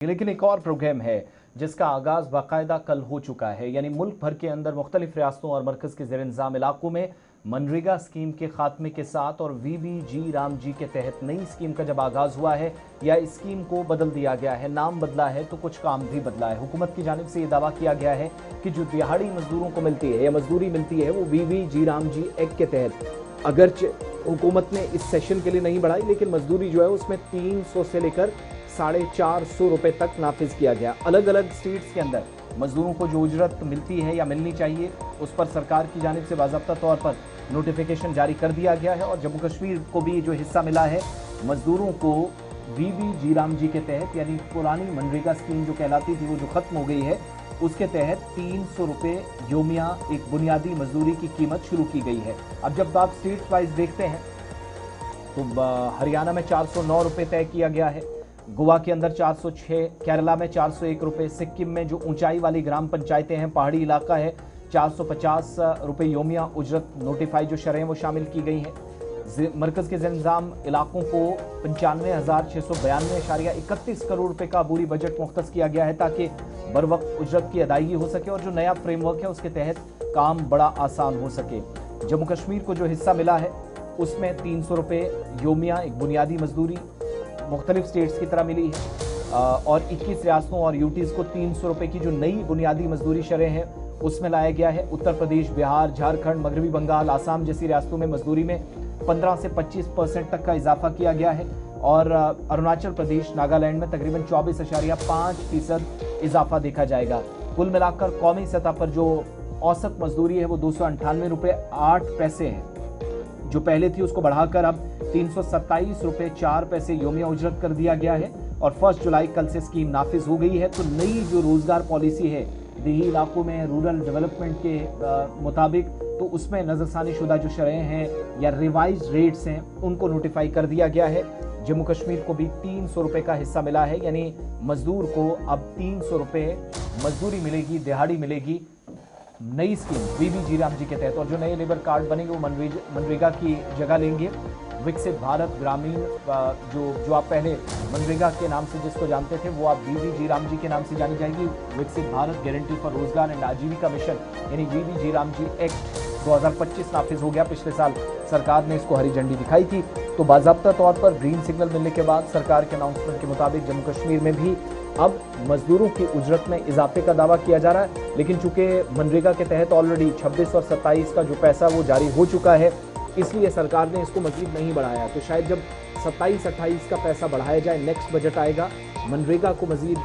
लेकिन एक और प्रोग्राम है जिसका आगाज बाकायदा कल हो चुका है, यानी मुल्क भर के अंदर मुख्तलिफ रियासतों और मरकज़ के ज़ेर इंतज़ाम इलाकों में मनरेगा स्कीम के खात्मे के साथ और वीबीजी राम जी के तहत नई स्कीम का जब आगाज़ हुआ है या इस स्कीम को बदल दिया गया है, नाम बदला है तो कुछ काम भी बदला है। हुकूमत की जानिब से ये दावा किया गया है कि जो दिहाड़ी मजदूरों को मिलती है या मजदूरी मिलती है वो वीबीजी राम जी एक्ट के तहत, अगरचे हुकूमत ने इस सेशन के लिए नहीं बढ़ाई लेकिन मजदूरी जो है उसमें 300 से लेकर 450 रुपए तक नाफिज किया गया। अलग अलग स्टेट्स के अंदर मजदूरों को जो उजरत मिलती है या मिलनी चाहिए उस पर सरकार की जानिब से बाज़ाब्ता तौर पर नोटिफिकेशन जारी कर दिया गया है और जम्मू कश्मीर को भी जो हिस्सा मिला है मजदूरों को वीबीजी राम जी के तहत, यानी पुरानी मनरेगा स्कीम जो कहलाती थी वो जो ख़त्म हो गई है उसके तहत 300 रुपये योमिया एक बुनियादी मजदूरी की कीमत शुरू की गई है। अब जब आप स्टेट वाइज देखते हैं तो हरियाणा में 409 रुपये तय किया गया है, गोवा के अंदर 406, केरला में 401 रुपये, सिक्किम में जो ऊंचाई वाली ग्राम पंचायतें हैं, पहाड़ी इलाका है, 450 रुपये योमिया उजरत नोटिफाई जो शरह वो शामिल की गई हैं। मरकज़ के ज़ेर-ए-निज़ाम इलाकों को 95,692.31 करोड़ रुपए का अबूरी बजट मुख्तस किया गया है ताकि बर वक्त उजरत की अदायगी हो सके और जो नया फ्रेमवर्क है उसके तहत काम बड़ा आसान हो सके। जम्मू कश्मीर को जो हिस्सा मिला है उसमें 300 रुपये योमिया एक बुनियादी मजदूरी मुख्तलिफ स्टेट्स की तरह मिली है और 21 रियासतों और यूटीज़ को 300 रुपये की जो नई बुनियादी मजदूरी शरह है उसमें लाया गया है। उत्तर प्रदेश, बिहार, झारखंड, मगरबी बंगाल, आसाम जैसी रियासतों में मजदूरी में 15 से 25% तक का इजाफा किया गया है और अरुणाचल प्रदेश, नागालैंड में तकरीबन 24.5% इजाफा देखा जाएगा। कुल मिलाकर कौमी सतह पर जो औसत मजदूरी है वो 298 रुपये 8 पैसे है, जो पहले थी उसको बढ़ाकर अब 327 रुपये 4 पैसे योमिया उजरत कर दिया गया है और 1 जुलाई कल से स्कीम नाफिज हो गई है। तो नई जो रोजगार पॉलिसी है देही इलाकों में रूरल डेवलपमेंट के मुताबिक, तो उसमें नजरसानी शुदा जो शरह हैं या रिवाइज रेट्स हैं उनको नोटिफाई कर दिया गया है। जम्मू कश्मीर को भी 300 रुपये का हिस्सा मिला है, यानी मजदूर को अब 300 रुपये मजदूरी मिलेगी, दिहाड़ी मिलेगी नई स्कीम वीबीजी राम जी के तहत। और जो नए लेबर कार्ड बनेंगे वो मनरेगा की जगह लेंगे। विकसित भारत ग्रामीण जो आप पहले मनरेगा के नाम से जिसको जानते थे वो आप वीबीजी राम जी के नाम से जानी जाएगी। विकसित भारत गारंटी फॉर रोजगार एंड आजीविका मिशन यानी वीबीजी राम जी एक्ट 2025 नाफिज हो गया। पिछले साल सरकार ने इसको हरी झंडी दिखाई थी, तो बाज़ाब्ता तौर पर ग्रीन सिग्नल मिलने के बाद सरकार के अनाउंसमेंट के मुताबिक जम्मू कश्मीर में भी अब मजदूरों की उजरत में इजाफे का दावा किया जा रहा है। लेकिन चूंकि मनरेगा के तहत ऑलरेडी 26 और 27 का जो पैसा वो जारी हो चुका है, इसलिए सरकार ने इसको मजीद नहीं बढ़ाया। तो शायद जब 27-28 का पैसा बढ़ाया जाए, नेक्स्ट बजट आएगा, मनरेगा को मजीद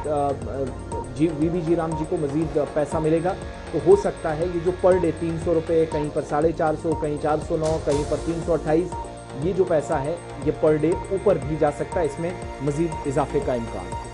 वीबीजी राम जी को मजीद पैसा मिलेगा, तो हो सकता है ये जो पर डे 300 रुपये, कहीं पर 450, कहीं 409, कहीं पर 328, ये जो पैसा है ये पर डे ऊपर भी जा सकता है, इसमें मजीद इजाफे का इम्कान है।